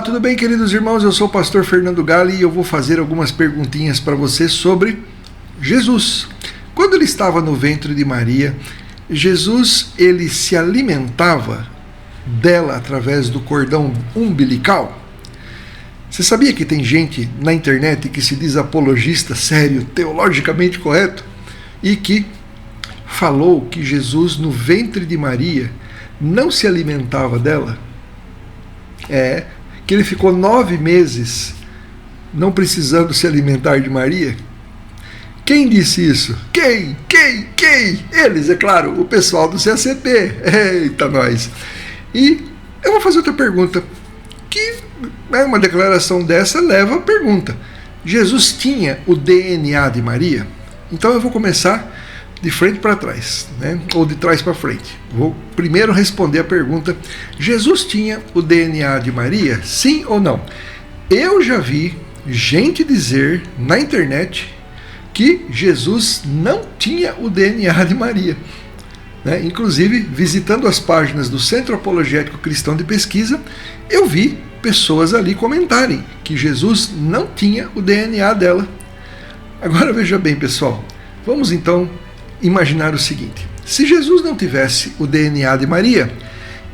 tudo bem, queridos irmãos? Eu sou o pastor Fernando Galli e eu vou fazer algumas perguntinhas para você sobre Jesus. Quando ele estava no ventre de Maria, Jesus ele se alimentava dela através do cordão umbilical? Você sabia que tem gente na internet que se diz apologista sério, teologicamente correto, e que falou que Jesus no ventre de Maria não se alimentava dela? Que ele ficou 9 meses não precisando se alimentar de Maria? Quem disse isso? Quem? Eles, é claro, o pessoal do CACP. Eita, nós! E eu vou fazer outra pergunta, que uma declaração dessa leva a pergunta. Jesus tinha o DNA de Maria? Então eu vou começar de frente para trás, ou de trás para frente. Vou primeiro responder a pergunta: Jesus tinha o DNA de Maria? Sim ou não? Eu já vi gente dizer na internet que Jesus não tinha o DNA de Maria. Inclusive, visitando as páginas do Centro Apologético Cristão de Pesquisa, eu vi pessoas ali comentarem que Jesus não tinha o DNA dela. Agora veja bem, pessoal, vamos então imaginar o seguinte: se Jesus não tivesse o DNA de Maria,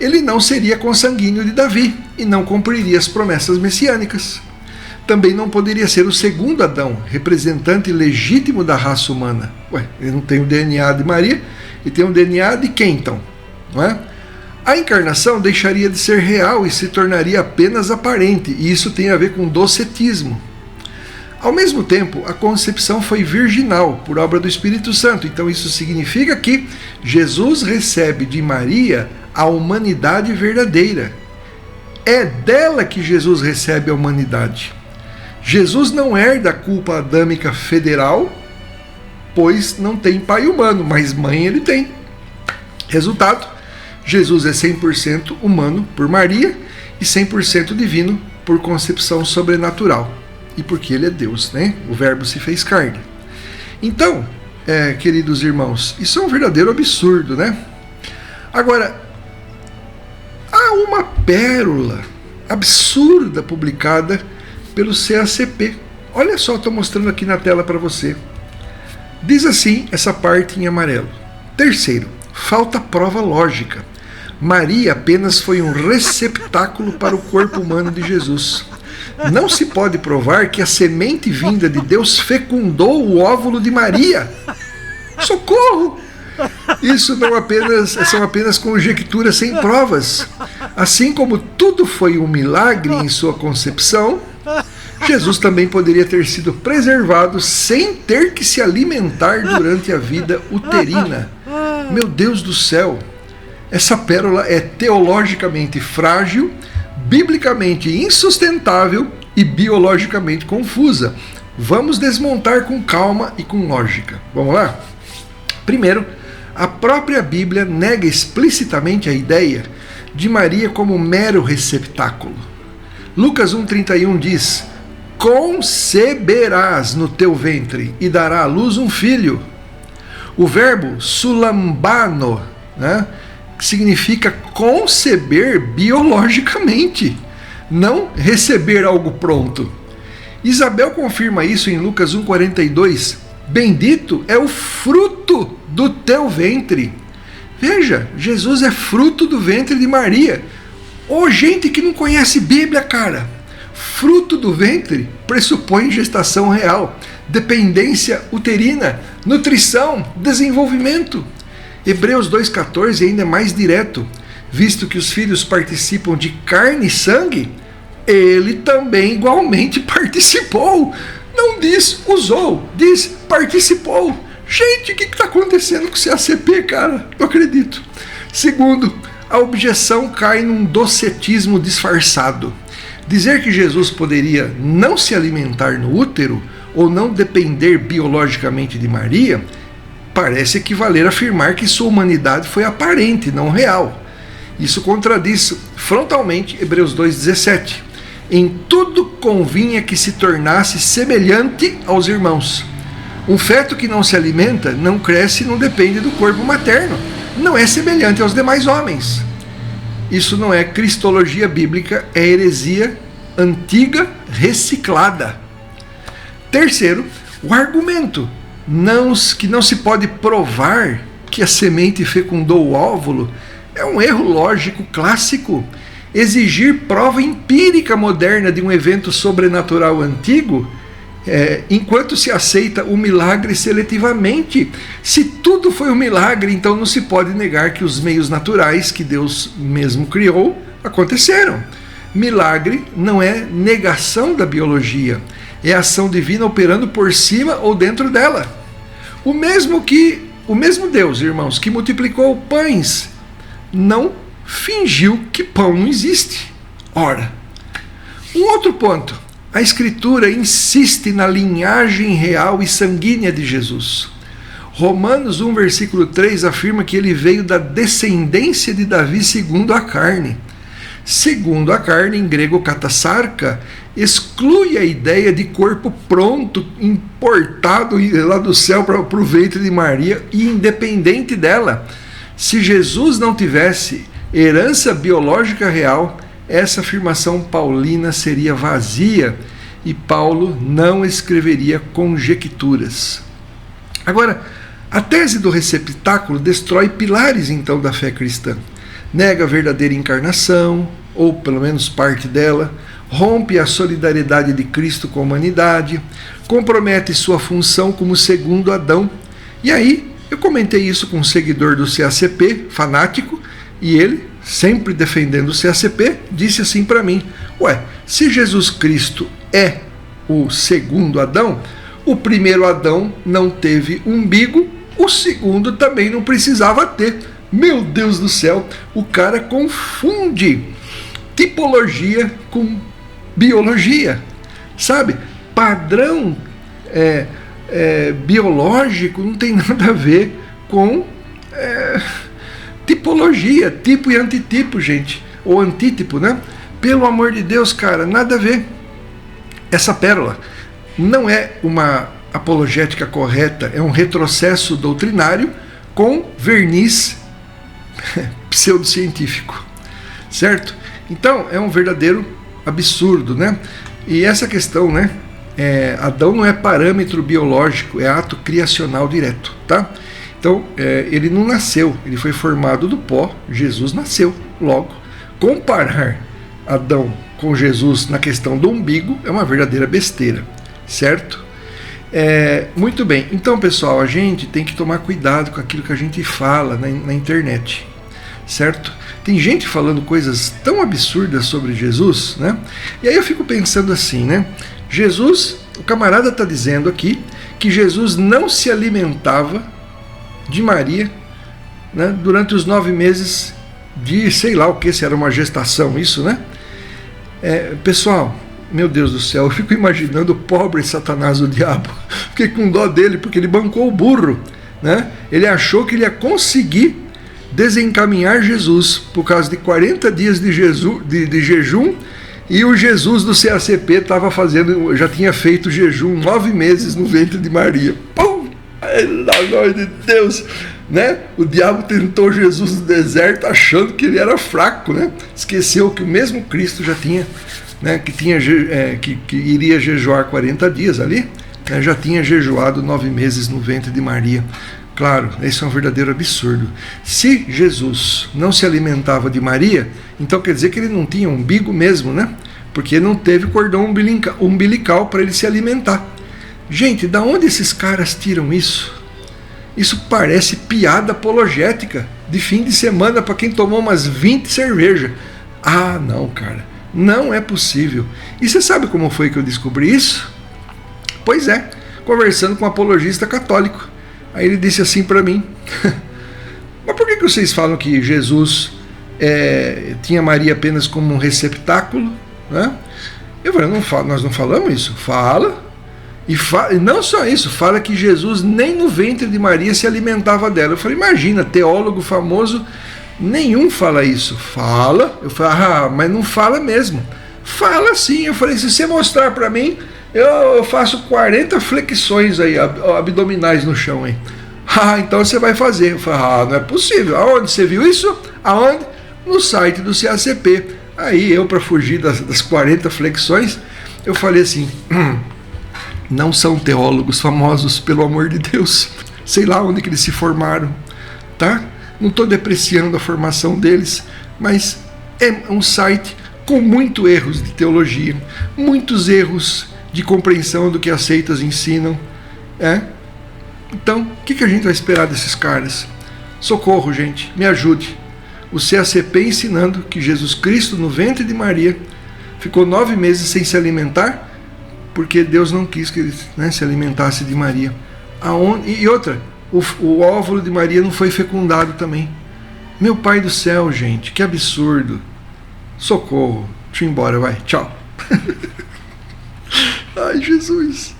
ele não seria consanguíneo de Davi e não cumpriria as promessas messiânicas. Também não poderia ser o segundo Adão, representante legítimo da raça humana. Ele não tem o DNA de Maria, e tem o DNA de quem então? Não é? A encarnação deixaria de ser real e se tornaria apenas aparente, e isso tem a ver com docetismo. Ao mesmo tempo, a concepção foi virginal, por obra do Espírito Santo. Então isso significa que Jesus recebe de Maria a humanidade verdadeira. É dela que Jesus recebe a humanidade. Jesus não herda a culpa adâmica federal, pois não tem pai humano, mas mãe ele tem. Resultado, Jesus é 100% humano por Maria e 100% divino por concepção sobrenatural. E porque ele é Deus, O verbo se fez carne. Então, queridos irmãos, isso é um verdadeiro absurdo, Agora, há uma pérola absurda publicada pelo CACP. Olha só, estou mostrando aqui na tela para você. Diz assim, essa parte em amarelo: terceiro, falta prova lógica. Maria apenas foi um receptáculo para o corpo humano de Jesus. Não se pode provar que a semente vinda de Deus fecundou o óvulo de Maria. Socorro! Isso são apenas conjecturas sem provas. Assim como tudo foi um milagre em sua concepção, Jesus também poderia ter sido preservado sem ter que se alimentar durante a vida uterina. Meu Deus do céu! Essa pérola é teologicamente frágil, biblicamente insustentável e biologicamente confusa. Vamos desmontar com calma e com lógica. Vamos lá? Primeiro, a própria Bíblia nega explicitamente a ideia de Maria como mero receptáculo. Lucas 1,31 diz: conceberás no teu ventre e dará à luz um filho. O verbo sulambano, significa conceber biologicamente, não receber algo pronto. Isabel confirma isso em Lucas 1,42. Bendito é o fruto do teu ventre. Veja, Jesus é fruto do ventre de Maria. Gente que não conhece Bíblia, cara. Fruto do ventre pressupõe gestação real, dependência uterina, nutrição, desenvolvimento. Hebreus 2,14 ainda é mais direto: visto que os filhos participam de carne e sangue, ele também igualmente participou. Não diz usou, diz participou. Gente, o que está acontecendo com o CACP, cara? Não acredito. Segundo, a objeção cai num docetismo disfarçado. Dizer que Jesus poderia não se alimentar no útero ou não depender biologicamente de Maria parece equivaler a afirmar que sua humanidade foi aparente, não real. Isso contradiz frontalmente Hebreus 2,17. Em tudo convinha que se tornasse semelhante aos irmãos. Um feto que não se alimenta, não cresce e não depende do corpo materno. Não é semelhante aos demais homens. Isso não é cristologia bíblica, é heresia antiga reciclada. Terceiro, o argumento que não se pode provar que a semente fecundou o óvulo é um erro lógico clássico. Exigir prova empírica moderna de um evento sobrenatural antigo, enquanto se aceita o milagre seletivamente. Se tudo foi um milagre, então não se pode negar que os meios naturais que Deus mesmo criou aconteceram. Milagre não é negação da biologia, é ação divina operando por cima ou dentro dela. O mesmo Deus, irmãos, que multiplicou pães, não fingiu que pão não existe. Ora, um outro ponto. A Escritura insiste na linhagem real e sanguínea de Jesus. Romanos 1, versículo 3 afirma que ele veio da descendência de Davi segundo a carne. Segundo a carne, em grego katasarka, exclui a ideia de corpo pronto, importado lá do céu para o ventre de Maria e independente dela. Se Jesus não tivesse herança biológica real, essa afirmação paulina seria vazia e Paulo não escreveria conjecturas. Agora, a tese do receptáculo destrói pilares então da fé cristã. Nega a verdadeira encarnação, ou pelo menos parte dela, rompe a solidariedade de Cristo com a humanidade, compromete sua função como segundo Adão. E aí, eu comentei isso com um seguidor do CACP, fanático, e ele, sempre defendendo o CACP, disse assim para mim: ué, se Jesus Cristo é o segundo Adão, o primeiro Adão não teve umbigo, o segundo também não precisava ter. Meu Deus do céu, o cara confunde tipologia com biologia, sabe? Padrão biológico não tem nada a ver com tipologia, tipo e antitipo, gente, ou antítipo, né? Pelo amor de Deus, cara, nada a ver. Essa pérola não é uma apologética correta, é um retrocesso doutrinário com verniz pseudocientífico, certo? Então, é um verdadeiro absurdo, né? E essa questão, né? Adão não é parâmetro biológico, é ato criacional direto, tá? Então, ele não nasceu, ele foi formado do pó, Jesus nasceu. Logo, comparar Adão com Jesus na questão do umbigo é uma verdadeira besteira, certo? Muito bem, então pessoal, a gente tem que tomar cuidado com aquilo que a gente fala na internet, certo? Tem gente falando coisas tão absurdas sobre Jesus, né? E aí eu fico pensando assim, né? Jesus, o camarada está dizendo aqui que Jesus não se alimentava de Maria, né, durante os 9 meses de sei lá o que, se era uma gestação, isso, né? Pessoal, meu Deus do céu, eu fico imaginando o pobre Satanás, o diabo. Fiquei com dó dele, porque ele bancou o burro, né? Ele achou que ele ia conseguir desencaminhar Jesus por causa de 40 dias de jejum, e o Jesus do CACP já tinha feito jejum 9 meses no ventre de Maria. Pum! Pelo amor de Deus, né? O diabo tentou Jesus no deserto achando que ele era fraco, né? Esqueceu que o mesmo Cristo já tinha, né, que iria jejuar 40 dias ali, né, já tinha jejuado 9 meses no ventre de Maria. Claro, esse é um verdadeiro absurdo. Se Jesus não se alimentava de Maria, então quer dizer que ele não tinha umbigo mesmo, né? Porque não teve cordão umbilical para ele se alimentar. Gente, da onde esses caras tiram isso? Isso parece piada apologética de fim de semana para quem tomou umas 20 cervejas. Ah, não, cara. Não é possível. E você sabe como foi que eu descobri isso? Pois é, conversando com um apologista católico. Aí ele disse assim para mim: mas por que vocês falam que Jesus tinha Maria apenas como um receptáculo? Né? Eu falei: nós não falamos isso? Fala. E não só isso, fala que Jesus nem no ventre de Maria se alimentava dela. Eu falei: imagina, teólogo famoso, nenhum fala isso. Fala. Eu falei: mas não fala mesmo. Fala sim. Eu falei: se você mostrar para mim, eu faço 40 flexões aí, abdominais no chão aí. Então você vai fazer. Eu falei: não é possível. Aonde você viu isso? Aonde? No site do CACP. Aí eu, para fugir das 40 flexões, eu falei assim, não são teólogos famosos, pelo amor de Deus. Sei lá onde que eles se formaram, tá? Não estou depreciando a formação deles, mas é um site com muitos erros de teologia, muitos erros de compreensão do que as seitas ensinam. Então, o que a gente vai esperar desses caras? Socorro, gente, me ajude. O CACP ensinando que Jesus Cristo, no ventre de Maria, ficou 9 meses sem se alimentar, porque Deus não quis que ele, se alimentasse de Maria. E outra, o óvulo de Maria não foi fecundado também. Meu pai do céu, gente, que absurdo. Socorro. Deixa eu ir embora, vai. Tchau. Ai, Jesus.